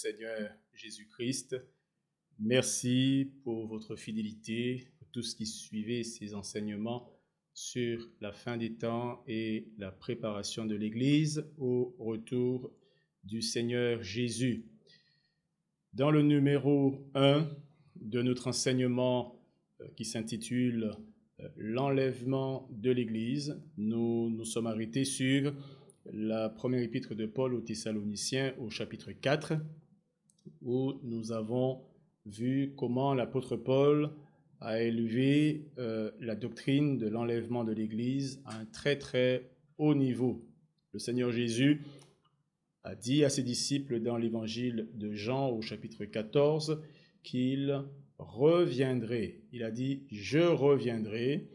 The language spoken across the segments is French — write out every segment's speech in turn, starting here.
Seigneur Jésus-Christ. Merci pour votre fidélité, pour tous qui suivez ces enseignements sur la fin des temps et la préparation de l'Église au retour du Seigneur Jésus. Dans le numéro 1 de notre enseignement qui s'intitule « L'enlèvement de l'Église », nous nous sommes arrêtés sur la première épître de Paul aux Thessaloniciens au chapitre 4, où nous avons vu comment l'apôtre Paul a élevé la doctrine de l'enlèvement de l'Église à un très très haut niveau. Le Seigneur Jésus a dit à ses disciples dans l'évangile de Jean au chapitre 14 qu'il reviendrait. Il a dit « Je reviendrai,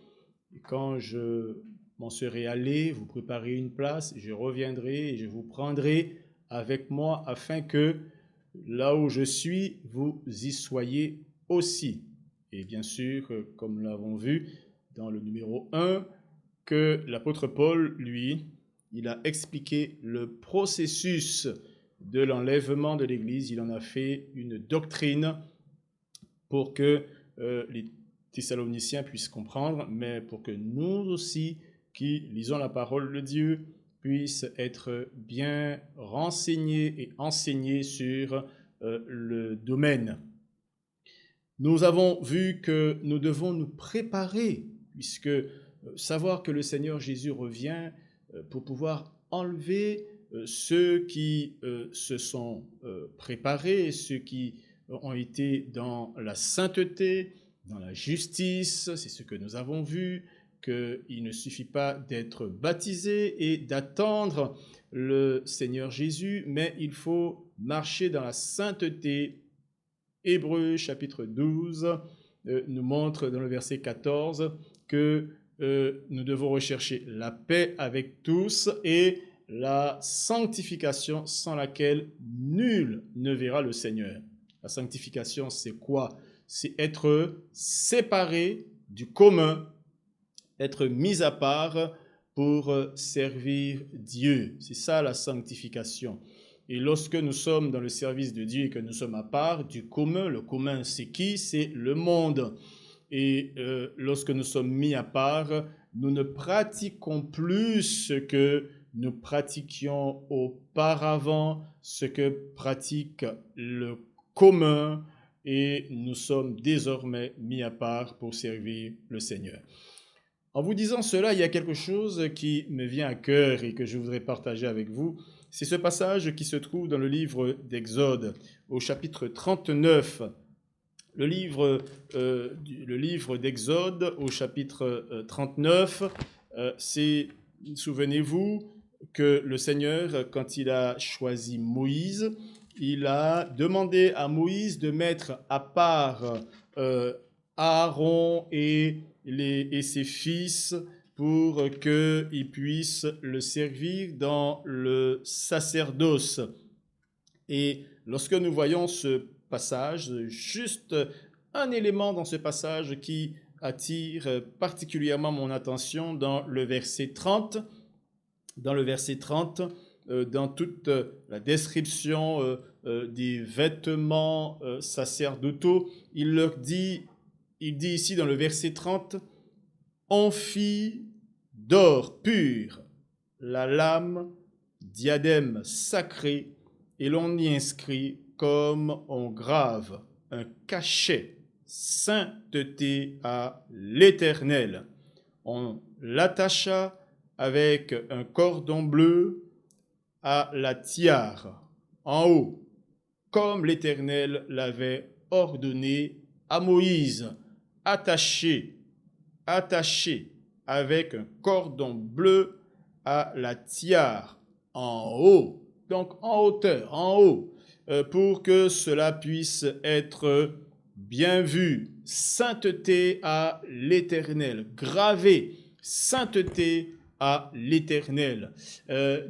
et quand je m'en serai allé, vous préparez une place, je reviendrai et je vous prendrai avec moi afin que là où je suis, vous y soyez aussi. » Et bien sûr, comme nous l'avons vu dans le numéro 1, que l'apôtre Paul, lui, il a expliqué le processus de l'enlèvement de l'Église. Il en a fait une doctrine pour que les Thessaloniciens puissent comprendre, mais pour que nous aussi, qui lisons la parole de Dieu, puissent être bien renseignés et enseignés sur le domaine. Nous avons vu que nous devons nous préparer, puisque savoir que le Seigneur Jésus revient pour pouvoir enlever ceux qui se sont préparés, ceux qui ont été dans la sainteté, dans la justice, c'est ce que nous avons vu, qu'il ne suffit pas d'être baptisé et d'attendre le Seigneur Jésus, mais il faut marcher dans la sainteté. Hébreux chapitre 12 nous montre dans le verset 14 que nous devons rechercher la paix avec tous et la sanctification sans laquelle nul ne verra le Seigneur. La sanctification, c'est quoi? C'est être séparé du commun, être mis à part pour servir Dieu. C'est ça la sanctification. Et lorsque nous sommes dans le service de Dieu et que nous sommes à part du commun, le commun c'est qui? C'est le monde. Et lorsque nous sommes mis à part, nous ne pratiquons plus ce que nous pratiquions auparavant, ce que pratique le commun, et nous sommes désormais mis à part pour servir le Seigneur. En vous disant cela, il y a quelque chose qui me vient à cœur et que je voudrais partager avec vous. C'est ce passage qui se trouve dans le livre d'Exode, au chapitre 39. Le livre d'Exode, au chapitre 39, c'est, souvenez-vous, que le Seigneur, quand il a choisi Moïse, il a demandé à Moïse de mettre à part Aaron et ses fils pour qu'ils puissent le servir dans le sacerdoce. Et lorsque nous voyons ce passage, juste un élément dans ce passage qui attire particulièrement mon attention dans le verset 30. Dans le verset 30, dans toute la description des vêtements sacerdotaux, il dit ici dans le verset 30, « On fit d'or pur la lame, diadème sacré, et l'on y inscrit comme on grave un cachet, sainteté à l'Éternel. On l'attacha avec un cordon bleu à la tiare en haut, comme l'Éternel l'avait ordonné à Moïse, attaché avec un cordon bleu à la tiare en haut, donc en hauteur, en haut, pour que cela puisse être bien vu. Sainteté à l'Éternel, gravé, sainteté à l'Éternel.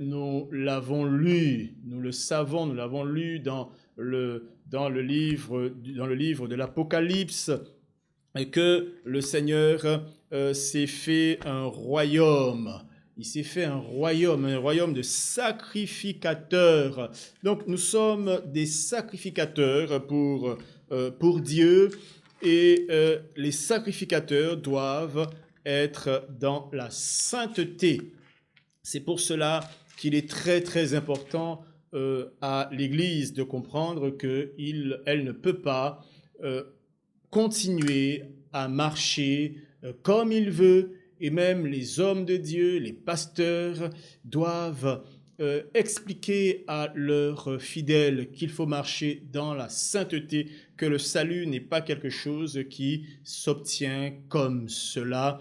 Nous l'avons lu, nous le savons, nous l'avons lu dans le livre de l'Apocalypse, et que le Seigneur s'est fait un royaume. il s'est fait un royaume de sacrificateurs. Donc nous sommes des sacrificateurs pour Dieu, et les sacrificateurs doivent être dans la sainteté. C'est pour cela qu'il est très très important à l'Église de comprendre qu'elle ne peut pas continuer à marcher comme il veut, et même les hommes de Dieu, les pasteurs, doivent expliquer à leurs fidèles qu'il faut marcher dans la sainteté, que le salut n'est pas quelque chose qui s'obtient comme cela.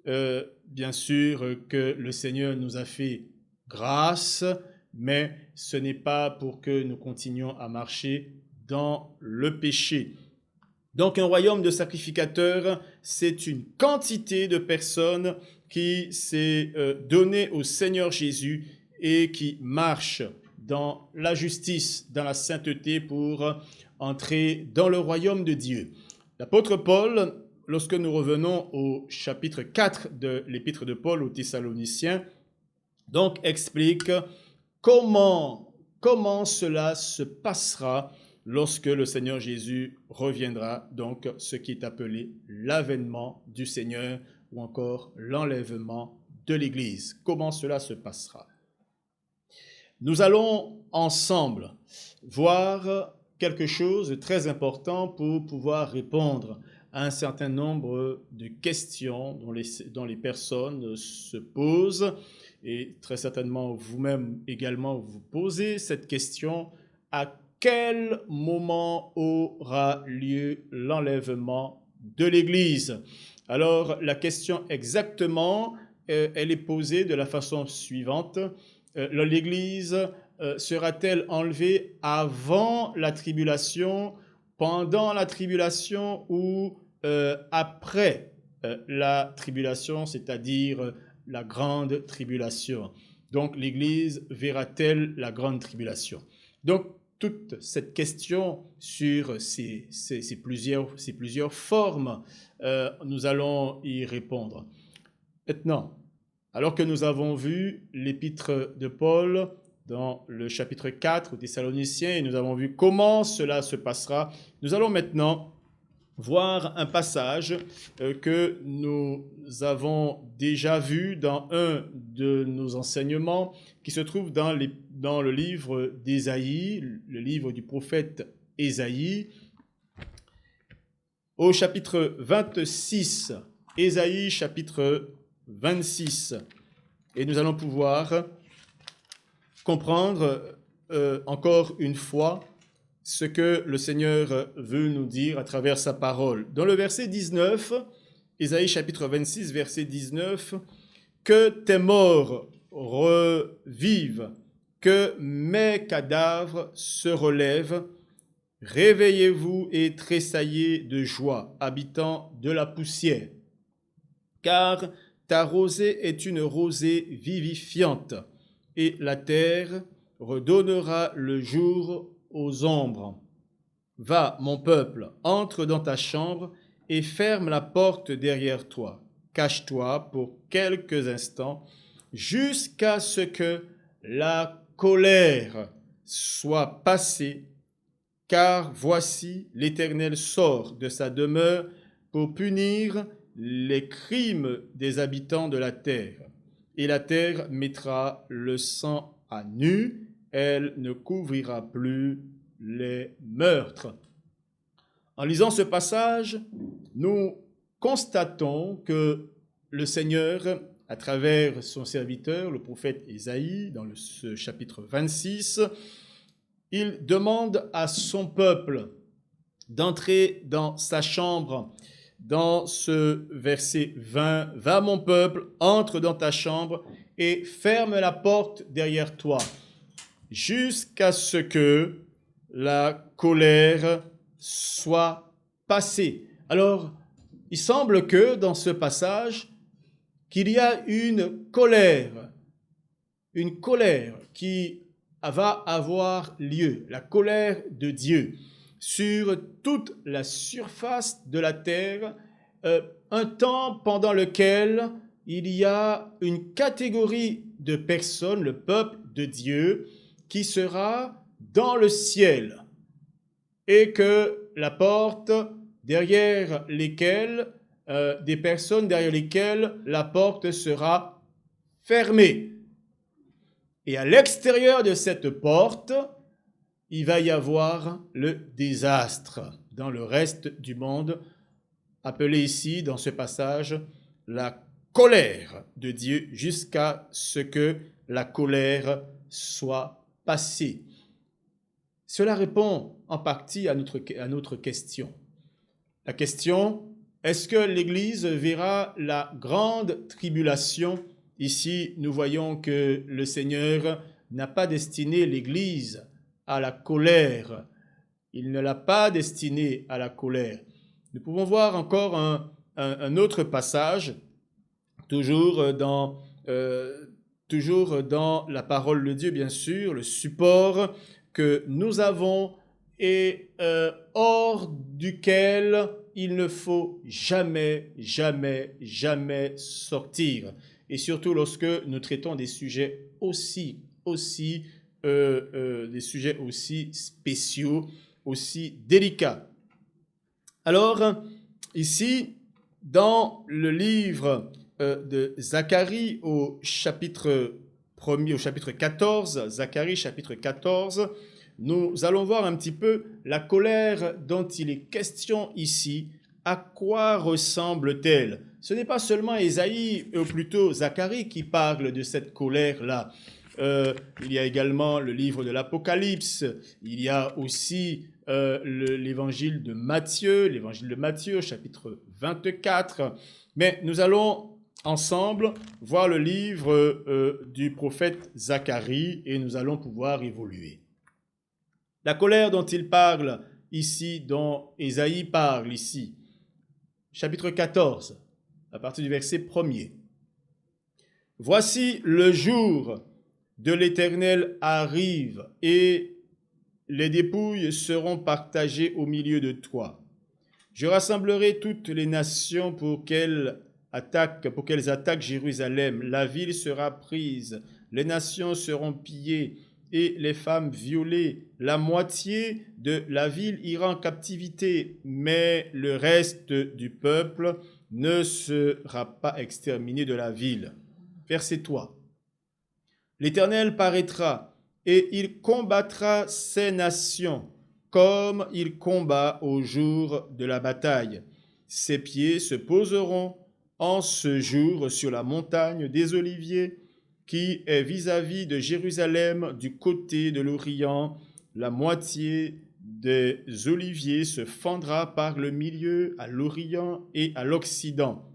Bien sûr que le Seigneur nous a fait grâce, mais ce n'est pas pour que nous continuions à marcher dans le péché. Donc un royaume de sacrificateurs, c'est une quantité de personnes qui s'est donnée au Seigneur Jésus et qui marchent dans la justice, dans la sainteté pour entrer dans le royaume de Dieu. L'apôtre Paul, lorsque nous revenons au chapitre 4 de l'épître de Paul aux Thessaloniciens, donc explique comment cela se passera lorsque le Seigneur Jésus reviendra, donc ce qui est appelé l'avènement du Seigneur ou encore l'enlèvement de l'Église. Comment cela se passera? Nous allons ensemble voir quelque chose de très important pour pouvoir répondre à un certain nombre de questions dont les personnes se posent, et très certainement vous-même également vous posez cette question: à quel moment aura lieu l'enlèvement de l'Église? Alors la question exactement, elle est posée de la façon suivante: l'Église sera-t-elle enlevée avant la tribulation, pendant la tribulation ou après la tribulation, c'est-à-dire la grande tribulation? Donc l'Église verra-t-elle la grande tribulation? Donc toute cette question sur ces plusieurs formes, nous allons y répondre. Maintenant, alors que nous avons vu l'épître de Paul dans le chapitre 4 aux Thessaloniciens, et nous avons vu comment cela se passera, nous allons maintenant voir un passage que nous avons déjà vu dans un de nos enseignements, qui se trouve dans le livre d'Ésaïe, le livre du prophète Ésaïe, au chapitre 26, Ésaïe chapitre 26. Et nous allons pouvoir comprendre encore une fois ce que le Seigneur veut nous dire à travers sa parole. Dans le verset 19, Ésaïe chapitre 26, verset 19, « Que tes morts revivent, que mes cadavres se relèvent, réveillez-vous et tressaillez de joie, habitants de la poussière, car ta rosée est une rosée vivifiante, et la terre redonnera le jour aux ombres. Va, mon peuple, entre dans ta chambre et ferme la porte derrière toi. Cache-toi pour quelques instants jusqu'à ce que la colère soit passée, car voici l'Éternel sort de sa demeure pour punir les crimes des habitants de la terre. Et la terre mettra le sang à nu, elle ne couvrira plus les meurtres. » En lisant ce passage, nous constatons que le Seigneur, à travers son serviteur, le prophète Ésaïe, dans ce chapitre 26, il demande à son peuple d'entrer dans sa chambre. Dans ce verset 20, « Va mon peuple, entre dans ta chambre et ferme la porte derrière toi, jusqu'à ce que la colère soit passée. » Alors, il semble que dans ce passage, qu'il y a une colère qui va avoir lieu, la colère de Dieu, sur toute la surface de la terre, un temps pendant lequel il y a une catégorie de personnes, le peuple de Dieu, qui sera dans le ciel et que la porte derrière lesquelles, des personnes derrière lesquelles la porte sera fermée. Et à l'extérieur de cette porte, il va y avoir le désastre dans le reste du monde, appelé ici, dans ce passage, la colère de Dieu, jusqu'à ce que la colère soit passée. Cela répond en partie à notre question. La question, est-ce que l'Église verra la grande tribulation? Ici, nous voyons que le Seigneur n'a pas destiné l'Église à la colère. Il ne l'a pas destinée à la colère. Nous pouvons voir encore un autre passage, toujours dans la parole de Dieu, bien sûr, le support que nous avons et hors duquel il ne faut jamais, jamais, jamais sortir. Et surtout lorsque nous traitons des sujets aussi spéciaux, aussi délicats. Alors, ici, dans le livre de Zacharie au chapitre 1er, au chapitre 14, Zacharie chapitre 14, nous allons voir un petit peu la colère dont il est question ici. À quoi ressemble-t-elle? Ce n'est pas seulement Ésaïe, ou plutôt Zacharie qui parle de cette colère-là. Il y a également le livre de l'Apocalypse, il y a aussi l'évangile de Matthieu, chapitre 24. Mais nous allons ensemble voir le livre du prophète Zacharie et nous allons pouvoir évoluer. La colère dont il parle ici, dont Ésaïe parle ici, chapitre 14, à partir du verset 1er. Voici le jour de l'Éternel arrive et les dépouilles seront partagées au milieu de toi. Je rassemblerai toutes les nations pour qu'elles attaquent Jérusalem. La ville sera prise, les nations seront pillées et les femmes violées. La moitié de la ville ira en captivité, mais le reste du peuple ne sera pas exterminé de la ville. Verset 3. L'Éternel paraîtra et il combattra ces nations comme il combat au jour de la bataille. Ses pieds se poseront en ce jour sur la montagne des Oliviers qui est vis-à-vis de Jérusalem du côté de l'Orient. La moitié des oliviers se fendra par le milieu à l'Orient et à l'Occident.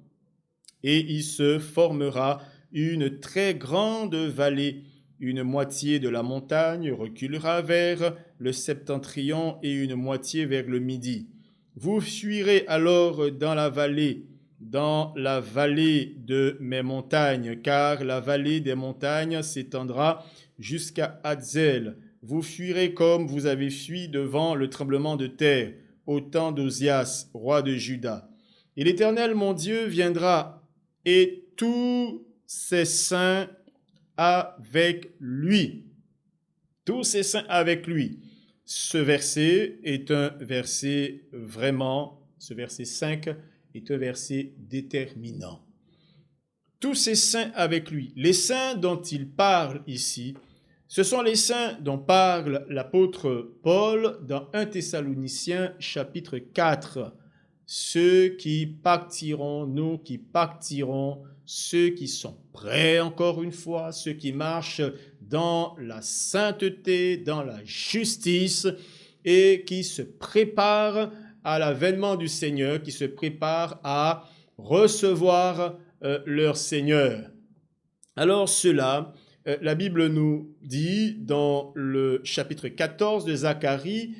Et il se formera une très grande vallée. Une moitié de la montagne reculera vers le septentrion et une moitié vers le midi. Vous fuirez alors dans la vallée de mes montagnes, car la vallée des montagnes s'étendra jusqu'à Hadzel. Vous fuirez comme vous avez fui devant le tremblement de terre, au temps d'Ozias, roi de Juda. Et l'Éternel, mon Dieu, viendra, et tous ses saints avec lui. Tous ses saints avec lui. Ce verset est un verset vraiment, ce verset 5 est un verset déterminant. Tous ses saints avec lui. Les saints dont il parle ici, ce sont les saints dont parle l'apôtre Paul dans 1 Thessaloniciens chapitre 4. Ceux qui partiront, nous qui partirons, ceux qui sont prêts encore une fois, ceux qui marchent dans la sainteté, dans la justice et qui se préparent à l'avènement du Seigneur, qui se préparent à recevoir leur Seigneur. Alors cela, la Bible nous dit dans le chapitre 14 de Zacharie,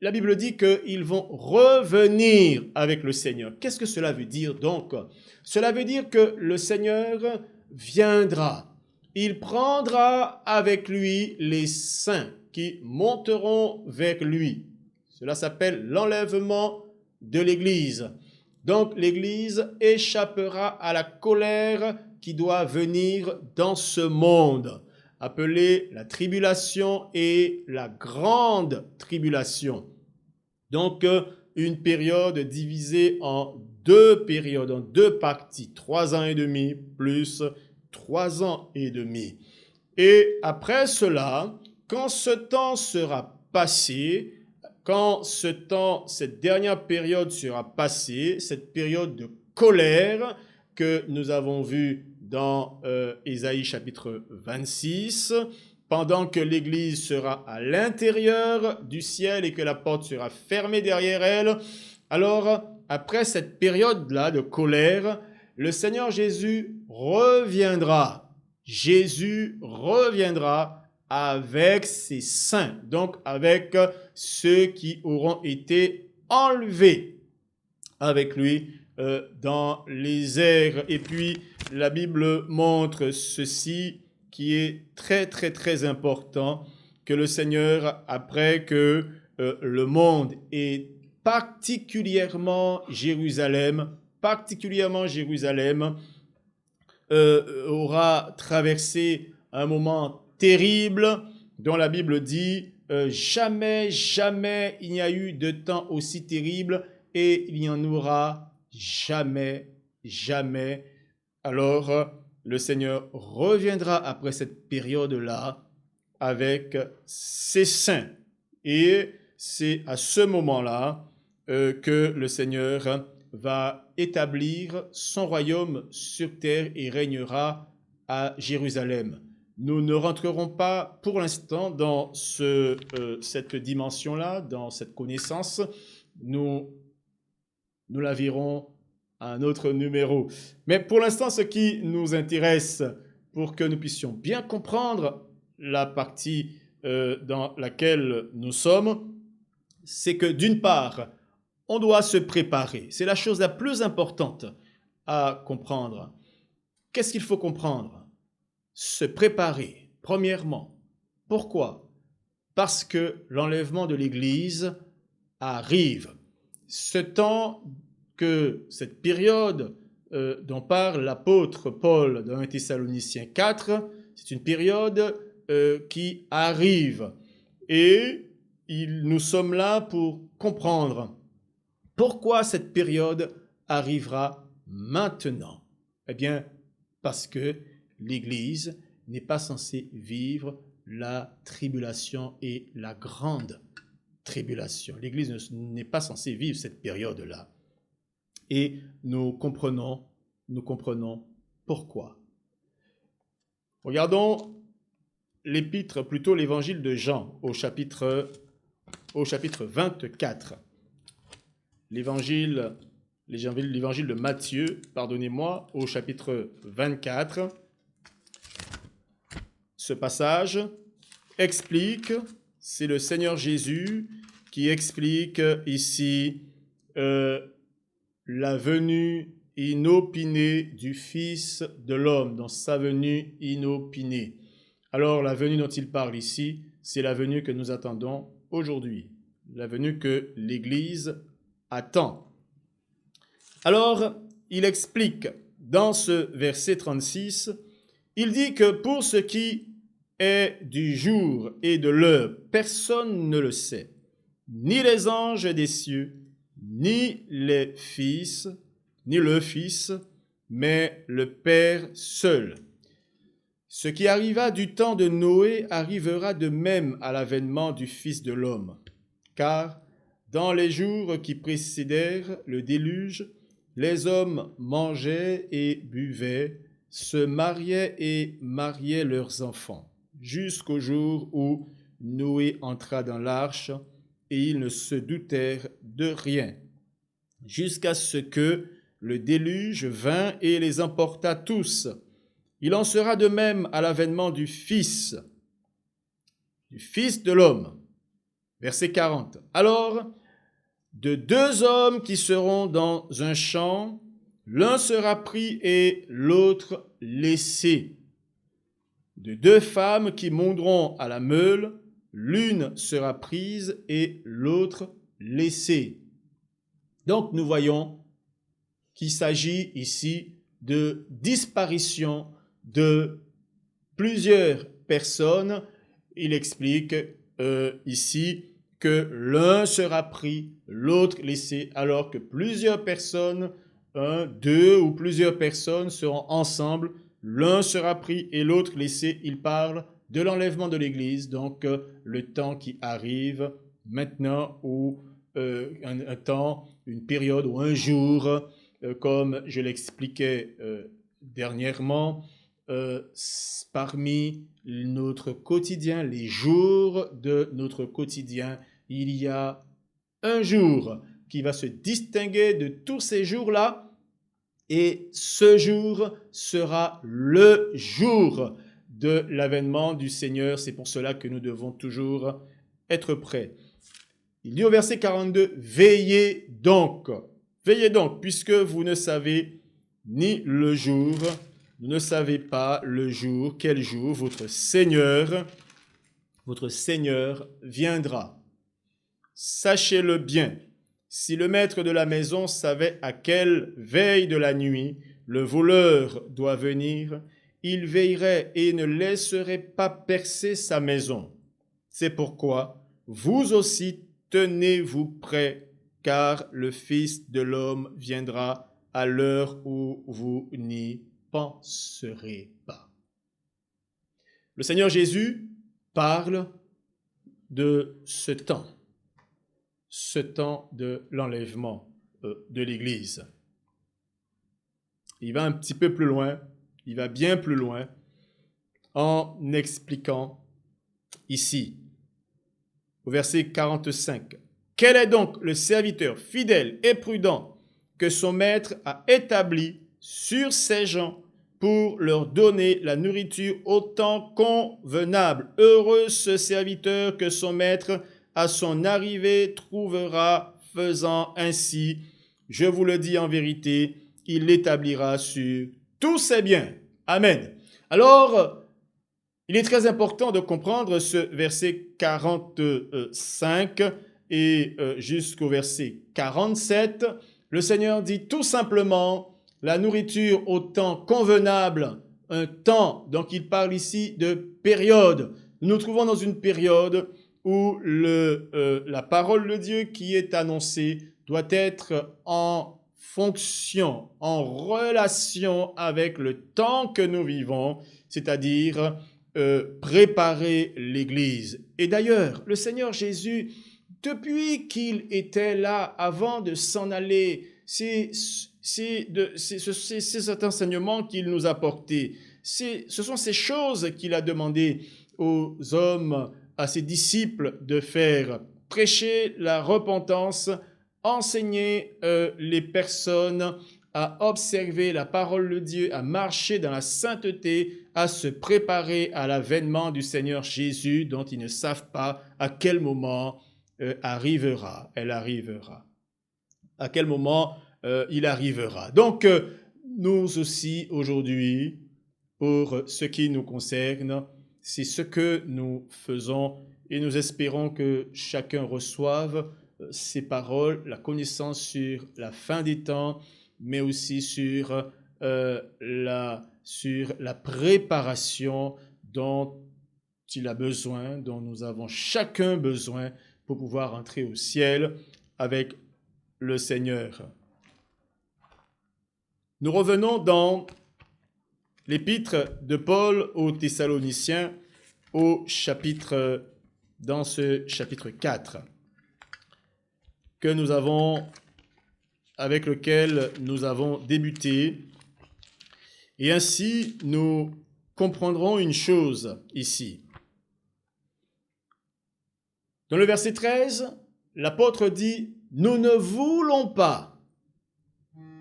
la Bible dit qu'ils vont revenir avec le Seigneur. Qu'est-ce que cela veut dire donc? Cela veut dire que le Seigneur viendra. Il prendra avec lui les saints qui monteront vers lui. Cela s'appelle l'enlèvement de l'Église. Donc l'Église échappera à la colère qui doit venir dans ce monde, appelée la tribulation et la grande tribulation. Donc une période divisée en deux périodes, en deux parties, 3 ans et demi plus 3 ans et demi. Et après cela, quand ce temps sera passé, quand cette dernière période sera passée, cette période de colère que nous avons vue dans Ésaïe chapitre 26, pendant que l'Église sera à l'intérieur du ciel et que la porte sera fermée derrière elle, alors après cette période-là de colère, le Seigneur Jésus reviendra. Jésus reviendra avec ses saints, donc avec ceux qui auront été enlevés avec lui dans les airs. Et puis la Bible montre ceci qui est très très très important, que le Seigneur, après que le monde et particulièrement Jérusalem, aura traversé un moment terrible dont la Bible dit jamais, jamais il n'y a eu de temps aussi terrible et il n'y en aura jamais, jamais. Alors, le Seigneur reviendra après cette période-là avec ses saints. Et c'est à ce moment-là que le Seigneur va établir son royaume sur terre et régnera à Jérusalem. Nous ne rentrerons pas pour l'instant dans cette dimension-là, dans cette connaissance. Nous la verrons à un autre numéro. Mais pour l'instant, ce qui nous intéresse pour que nous puissions bien comprendre la partie dans laquelle nous sommes, c'est que d'une part, on doit se préparer. C'est la chose la plus importante à comprendre. Qu'est-ce qu'il faut comprendre? Se préparer, premièrement. Pourquoi? Parce que l'enlèvement de l'Église arrive. Ce temps cette période dont parle l'apôtre Paul dans 1 Thessaloniciens 4, c'est une période qui arrive. Et nous sommes là pour comprendre pourquoi cette période arrivera maintenant. Eh bien, parce que l'Église n'est pas censée vivre la tribulation et la grande tribulation. L'Église n'est pas censée vivre cette période-là. Et nous comprenons pourquoi. Regardons l'épître, plutôt l'évangile de Jean au chapitre 24. L'évangile de Matthieu, pardonnez-moi, au chapitre 24. Ce passage explique, c'est le Seigneur Jésus qui explique ici la venue inopinée du Fils de l'homme, dans sa venue inopinée. Alors, la venue dont il parle ici, c'est la venue que nous attendons aujourd'hui, la venue que l'Église attend. Alors, il explique dans ce verset 36, il dit que pour ce qui est du jour et de l'heure, personne ne le sait, ni les anges des cieux, ni le Fils, mais le Père seul. Ce qui arriva du temps de Noé arrivera de même à l'avènement du Fils de l'homme. Car dans les jours qui précédèrent le déluge, les hommes mangeaient et buvaient, se mariaient et mariaient leurs enfants, jusqu'au jour où Noé entra dans l'arche, et ils ne se doutèrent de rien, jusqu'à ce que le déluge vint et les emporta tous. Il en sera de même à l'avènement du Fils de l'homme. Verset 40. Alors, de 2 hommes qui seront dans un champ, l'un sera pris et l'autre laissé. De 2 femmes qui monteront à la meule, l'une sera prise et l'autre laissée. Donc nous voyons qu'il s'agit ici de disparition de plusieurs personnes. Il explique ici que l'un sera pris, l'autre laissé, alors que plusieurs personnes, un, deux ou plusieurs personnes seront ensemble, l'un sera pris et l'autre laissé. Il parle de l'enlèvement de l'Église, donc le temps qui arrive maintenant, ou un temps, une période ou un jour, comme je l'expliquais dernièrement, parmi notre quotidien, les jours de notre quotidien, il y a un jour qui va se distinguer de tous ces jours-là, et ce jour sera le jour de l'avènement du Seigneur. C'est pour cela que nous devons toujours être prêts. Il dit au verset 42, « Veillez donc, puisque vous ne savez ni le jour, vous ne savez pas le jour, quel jour votre Seigneur viendra. Sachez-le bien, si le maître de la maison savait à quelle veille de la nuit le voleur doit venir, il veillerait et ne laisserait pas percer sa maison. C'est pourquoi vous aussi tenez-vous prêts, car le Fils de l'homme viendra à l'heure où vous n'y penserez pas. » Le Seigneur Jésus parle de ce temps de l'enlèvement de l'Église. Il va un petit peu plus loin, il va bien plus loin, en expliquant ici, au verset 45, « Quel est donc le serviteur fidèle et prudent que son maître a établi sur ses gens pour leur donner la nourriture au temps convenable? Heureux ce serviteur que son maître à son arrivée trouvera faisant ainsi. Je vous le dis en vérité, il l'établira sur tous ses biens. » Amen. Alors, il est très important de comprendre ce verset 45 et jusqu'au verset 47. Le Seigneur dit tout simplement la nourriture au temps convenable, un temps, donc il parle ici de période. Nous nous trouvons dans une période où la parole de Dieu qui est annoncée doit être en fonction, en relation avec le temps que nous vivons, c'est-à-dire préparer l'Église. Et d'ailleurs, le Seigneur Jésus, depuis qu'il était là, avant de s'en aller, c'est cet enseignement qu'il nous a porté. Ce sont ces choses qu'il a demandé aux hommes, à ses disciples de faire. Prêcher la repentance, enseigner les personnes à observer la parole de Dieu, à marcher dans la sainteté, à se préparer à l'avènement du Seigneur Jésus, dont ils ne savent pas à quel moment elle arrivera. À quel moment il arrivera. Donc, nous aussi, aujourd'hui, pour ce qui nous concerne, c'est ce que nous faisons et nous espérons que chacun reçoive ces paroles, la connaissance sur la fin des temps, mais aussi sur la préparation dont il a besoin, dont nous avons chacun besoin pour pouvoir entrer au ciel avec le Seigneur. Nous revenons dans l'épître de Paul aux Thessaloniciens dans ce chapitre 4 avec lequel nous avons débuté. Et ainsi, nous comprendrons une chose ici. Dans le verset 13, l'apôtre dit « Nous ne voulons pas,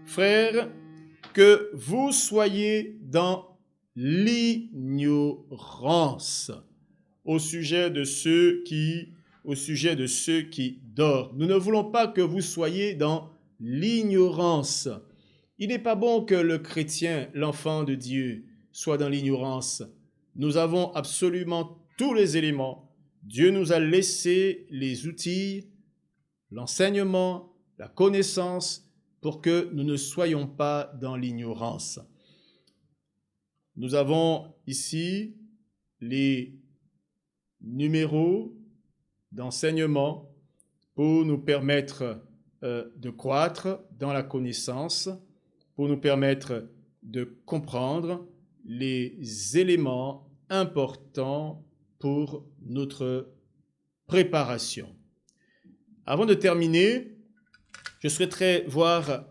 frères, que vous soyez dans l'ignorance au sujet de ceux qui dorment. Nous ne voulons pas que vous soyez dans l'ignorance. » Il n'est pas bon que le chrétien, l'enfant de Dieu, soit dans l'ignorance. Nous avons absolument tous les éléments. Dieu nous a laissé les outils, l'enseignement, la connaissance pour que nous ne soyons pas dans l'ignorance. Nous avons ici les numéros d'enseignement pour nous permettre de croître dans la connaissance, pour nous permettre de comprendre les éléments importants pour notre préparation. Avant de terminer, je souhaiterais voir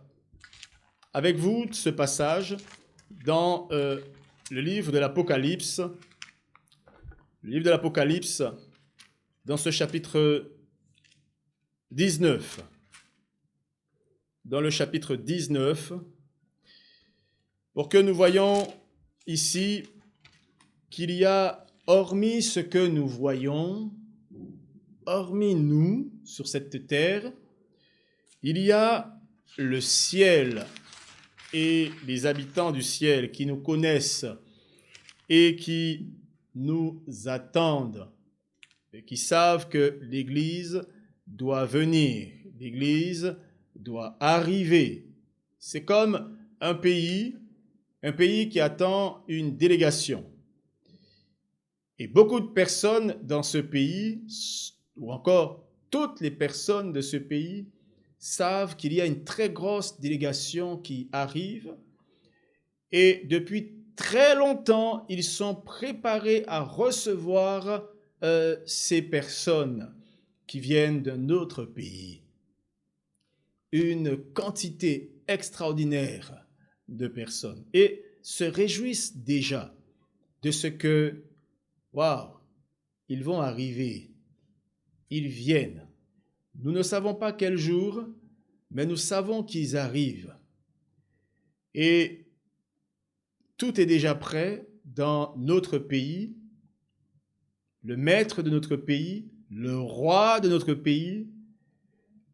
avec vous ce passage dans le livre de l'Apocalypse. Le livre de l'Apocalypse, dans ce chapitre 19. Dans le chapitre 19, pour que nous voyions ici qu'il y a, hormis ce que nous voyons, hormis nous sur cette terre, il y a le ciel et les habitants du ciel qui nous connaissent et qui nous attendent et qui savent que l'Église doit venir, l'Église doit arriver. C'est comme un pays qui attend une délégation. Et beaucoup de personnes dans ce pays, ou encore toutes les personnes de ce pays, savent qu'il y a une très grosse délégation qui arrive. Et depuis très longtemps, ils sont préparés à recevoir ces personnes qui viennent d'un autre pays. Une quantité extraordinaire de personnes et se réjouissent déjà de ce que, waouh, ils vont arriver, ils viennent. Nous ne savons pas quel jour, mais nous savons qu'ils arrivent. Et tout est déjà prêt dans notre pays. Le maître de notre pays, le roi de notre pays,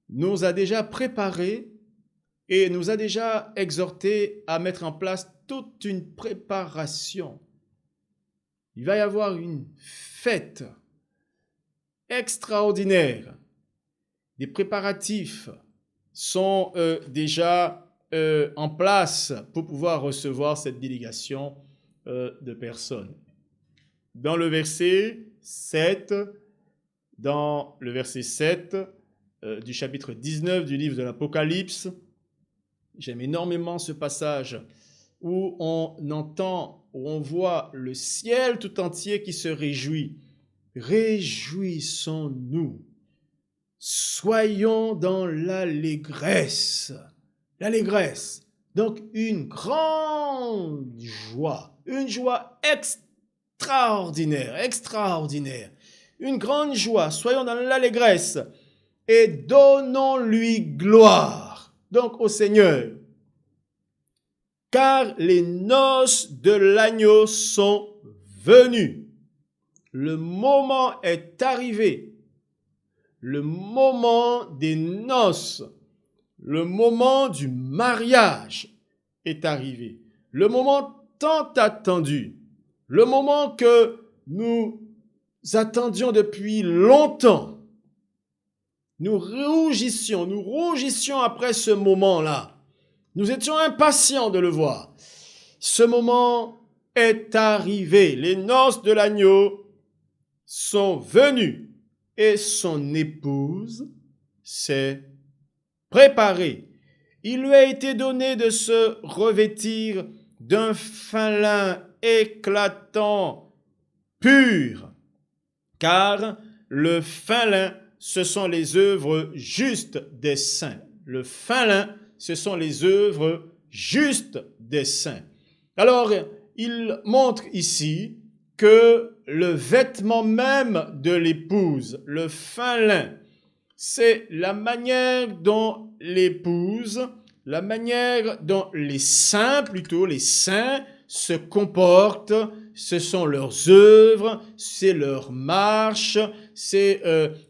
nous a déjà préparés et nous a déjà exhortés à mettre en place toute une préparation. Il va y avoir une fête extraordinaire. Les préparatifs sont déjà en place pour pouvoir recevoir cette délégation de personnes. Dans le verset 7, du chapitre 19 du livre de l'Apocalypse, j'aime énormément ce passage où on entend, où on voit le ciel tout entier qui se réjouit. Réjouissons-nous, soyons dans l'allégresse. L'allégresse, donc une grande joie, une joie extraordinaire, une grande joie, soyons dans l'allégresse et donnons-lui gloire, donc au Seigneur. Car les noces de l'agneau sont venues. Le moment est arrivé. Le moment des noces, le moment du mariage est arrivé. Le moment tant attendu. Le moment que nous attendions depuis longtemps. Nous rougissions après ce moment-là. Nous étions impatients de le voir. Ce moment est arrivé. Les noces de l'agneau sont venues et son épouse s'est préparée. Il lui a été donné de se revêtir d'un fin lin éclatant, pur, car le fin lin, ce sont les œuvres justes des saints. Le fin lin, ce sont les œuvres justes des saints. Alors, il montre ici que le vêtement même de l'épouse, le fin lin, c'est la manière dont l'épouse, la manière dont les saints se comportent, ce sont leurs œuvres, c'est leur marche, c'est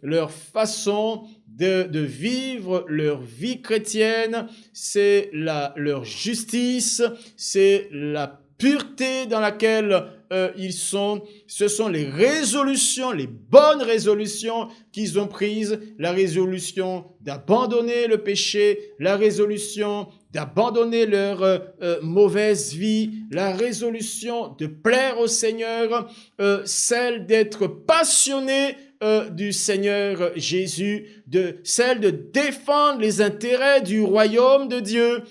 leur façon de vivre leur vie chrétienne, c'est leur justice, c'est la pureté dans laquelle ils sont. Ce sont les résolutions, les bonnes résolutions qu'ils ont prises. La résolution d'abandonner le péché, la résolution d'abandonner leur mauvaise vie, la résolution de plaire au Seigneur, celle d'être passionné du Seigneur Jésus, celle de défendre les intérêts du royaume de Dieu.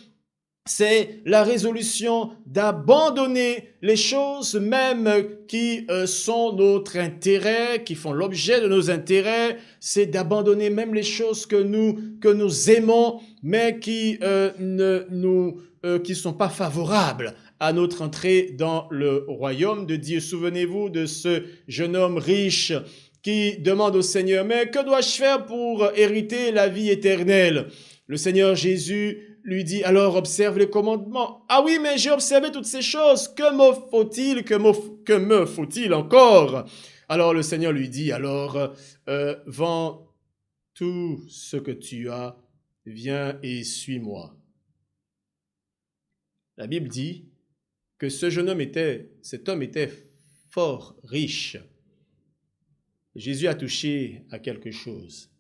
C'est la résolution d'abandonner les choses même qui sont notre intérêt, qui font l'objet de nos intérêts. C'est d'abandonner même les choses que nous aimons, mais qui sont pas favorables à notre entrée dans le royaume de Dieu. Souvenez-vous de ce jeune homme riche qui demande au Seigneur, mais que dois-je faire pour hériter la vie éternelle? Le Seigneur Jésus lui dit, alors observe les commandements. Ah oui, mais j'ai observé toutes ces choses. Que me faut-il, que me faut-il encore? Alors le Seigneur lui dit, alors vends tout ce que tu as, viens et suis-moi. La Bible dit que cet homme était fort riche. Jésus a touché à quelque chose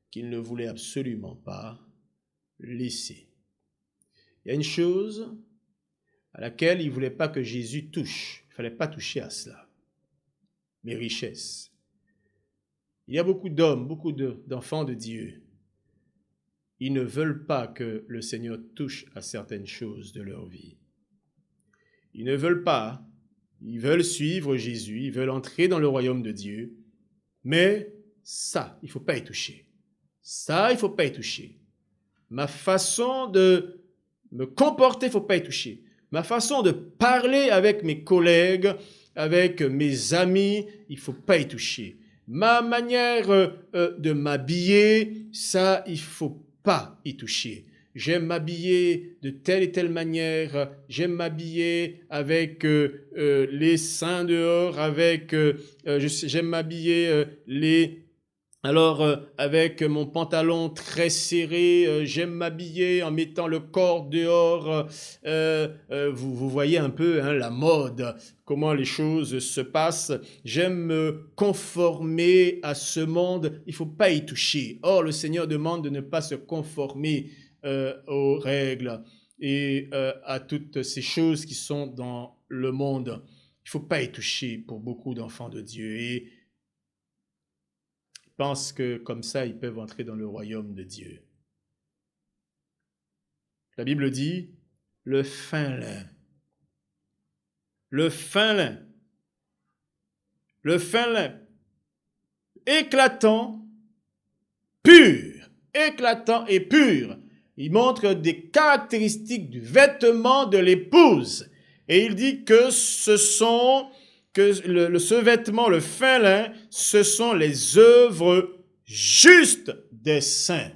qu'il ne voulait absolument pas laisser. Il y a une chose à laquelle il ne voulait pas que Jésus touche. Il ne fallait pas toucher à cela. Les richesses. Il y a beaucoup d'hommes, beaucoup d'enfants de Dieu. Ils ne veulent pas que le Seigneur touche à certaines choses de leur vie. Ils ne veulent pas. Ils veulent suivre Jésus. Ils veulent entrer dans le royaume de Dieu. Mais ça, il ne faut pas y toucher. Ça, il ne faut pas y toucher. Ma façon de me comporter, il ne faut pas y toucher. Ma façon de parler avec mes collègues, avec mes amis, il ne faut pas y toucher. Ma manière de m'habiller, ça, il ne faut pas y toucher. J'aime m'habiller de telle et telle manière, j'aime m'habiller avec les seins dehors, j'aime m'habiller avec mon pantalon très serré, j'aime m'habiller en mettant le corps dehors. Vous voyez un peu la mode, comment les choses se passent. J'aime me conformer à ce monde. Il ne faut pas y toucher. Or, le Seigneur demande de ne pas se conformer aux règles et à toutes ces choses qui sont dans le monde. Il ne faut pas y toucher pour beaucoup d'enfants de Dieu. Et pensent que comme ça, ils peuvent entrer dans le royaume de Dieu. La Bible dit, le fin lin. Le fin lin. Le fin lin. Éclatant, pur. Éclatant et pur. Il montre des caractéristiques du vêtement de l'épouse. Et il dit que ce vêtement, le fin lin, ce sont les œuvres justes des saints.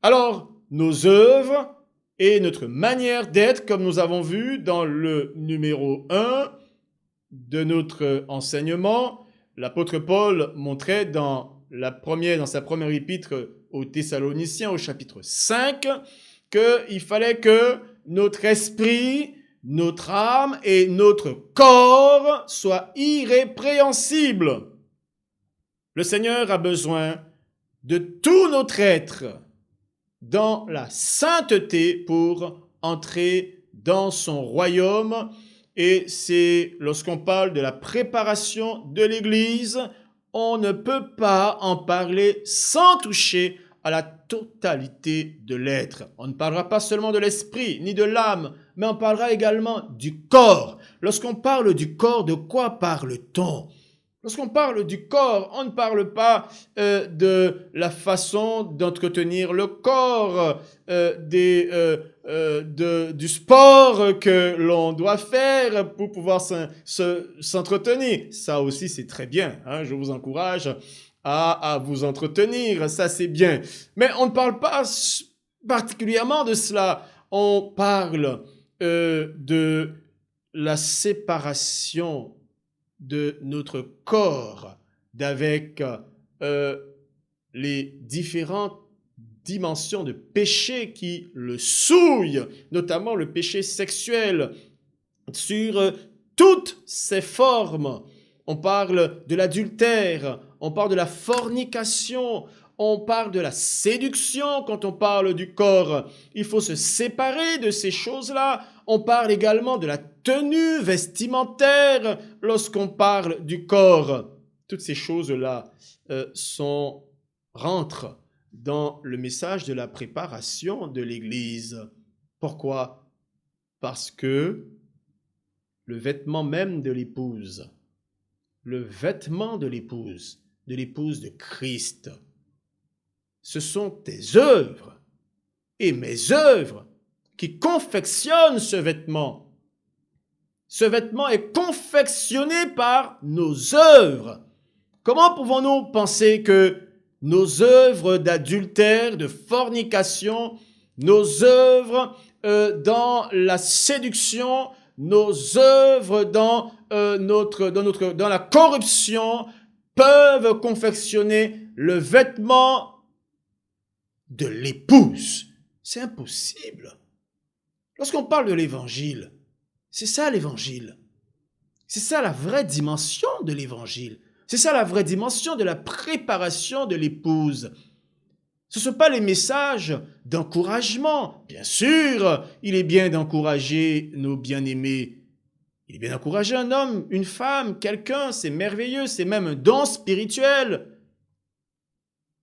Alors, nos œuvres et notre manière d'être, comme nous avons vu dans le numéro 1 de notre enseignement, l'apôtre Paul montrait dans sa première épître aux Thessaloniciens, au chapitre 5, qu'il fallait que notre esprit, notre âme et notre corps soient irrépréhensibles. Le Seigneur a besoin de tout notre être dans la sainteté pour entrer dans son royaume. Et c'est lorsqu'on parle de la préparation de l'Église, on ne peut pas en parler sans toucher à la totalité de l'être. On ne parlera pas seulement de l'esprit ni de l'âme, mais on parlera également du corps. Lorsqu'on parle du corps, de quoi parle-t-on? Lorsqu'on parle du corps, on ne parle pas de la façon d'entretenir le corps, du sport que l'on doit faire pour pouvoir s'entretenir. Ça aussi, c'est très bien. Je vous encourage à vous entretenir. Ça, c'est bien. Mais on ne parle pas particulièrement de cela. On parle de la séparation de notre corps d'avec les différentes dimensions de péché qui le souillent, notamment le péché sexuel. sur toutes ses formes. On parle de l'adultère, on parle de la fornication, on parle de la séduction quand on parle du corps. Il faut se séparer de ces choses-là. On parle également de la tenue vestimentaire lorsqu'on parle du corps. Toutes ces choses-là rentrent dans le message de la préparation de l'Église. Pourquoi? Parce que le vêtement même de l'épouse, le vêtement de l'épouse de Christ, ce sont tes œuvres et mes œuvres qui confectionnent ce vêtement. Ce vêtement est confectionné par nos œuvres. Comment pouvons-nous penser que nos œuvres d'adultère, de fornication, nos œuvres dans la séduction, nos œuvres dans la corruption peuvent confectionner le vêtement de l'épouse? C'est impossible. Lorsqu'on parle de l'évangile, c'est ça l'évangile. C'est ça la vraie dimension de l'évangile. C'est ça la vraie dimension de la préparation de l'épouse. Ce ne sont pas les messages d'encouragement. Bien sûr, il est bien d'encourager nos bien-aimés. Il est bien d'encourager un homme, une femme, quelqu'un, c'est merveilleux, c'est même un don spirituel.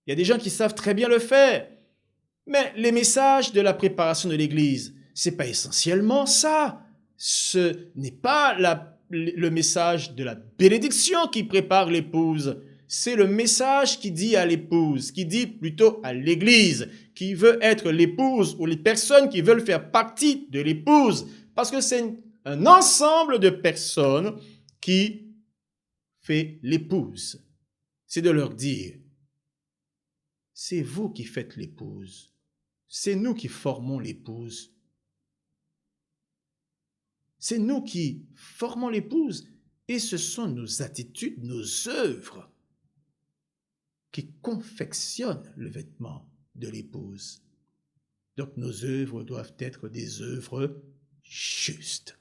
Il y a des gens qui savent très bien le faire. Mais les messages de la préparation de l'Église, ce n'est pas essentiellement ça. Ce n'est pas le message de la bénédiction qui prépare l'épouse. C'est le message qui dit à l'épouse, qui dit plutôt à l'Église, qui veut être l'épouse ou les personnes qui veulent faire partie de l'épouse. Parce que c'est un ensemble de personnes qui fait l'épouse. C'est de leur dire, c'est vous qui faites l'épouse. C'est nous qui formons l'épouse. C'est nous qui formons l'épouse. Et ce sont nos attitudes, nos œuvres qui confectionnent le vêtement de l'épouse. Donc nos œuvres doivent être des œuvres justes.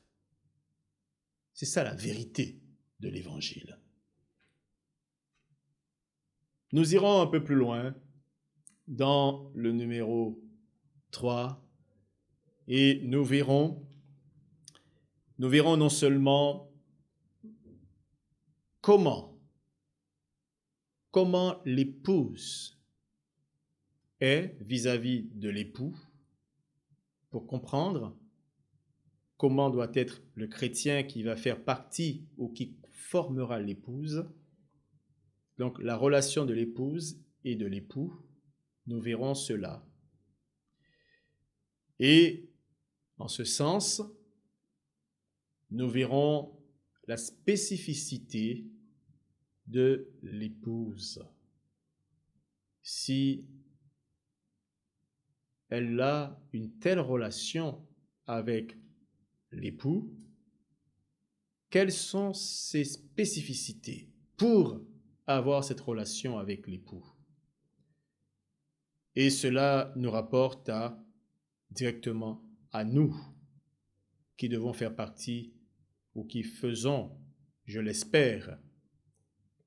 C'est ça la vérité de l'Évangile. Nous irons un peu plus loin dans le numéro 3 et nous verrons non seulement comment l'épouse est vis-à-vis de l'époux, pour comprendre comment doit être le chrétien qui va faire partie ou qui formera l'épouse. Donc la relation de l'épouse et de l'époux, nous verrons cela. Et en ce sens, nous verrons la spécificité de l'épouse. Si elle a une telle relation avec l'époux, quelles sont ses spécificités pour avoir cette relation avec l'époux? Et cela nous rapporte directement à nous, qui devons faire partie, ou qui faisons, je l'espère,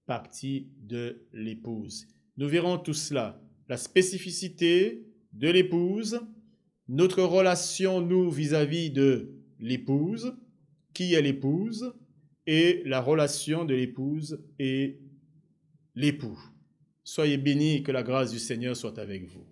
partie de l'épouse. Nous verrons tout cela, la spécificité de l'épouse, notre relation, nous, vis-à-vis de l'épouse, qui est l'épouse, et la relation de l'épouse et l'époux. Soyez bénis et que la grâce du Seigneur soit avec vous.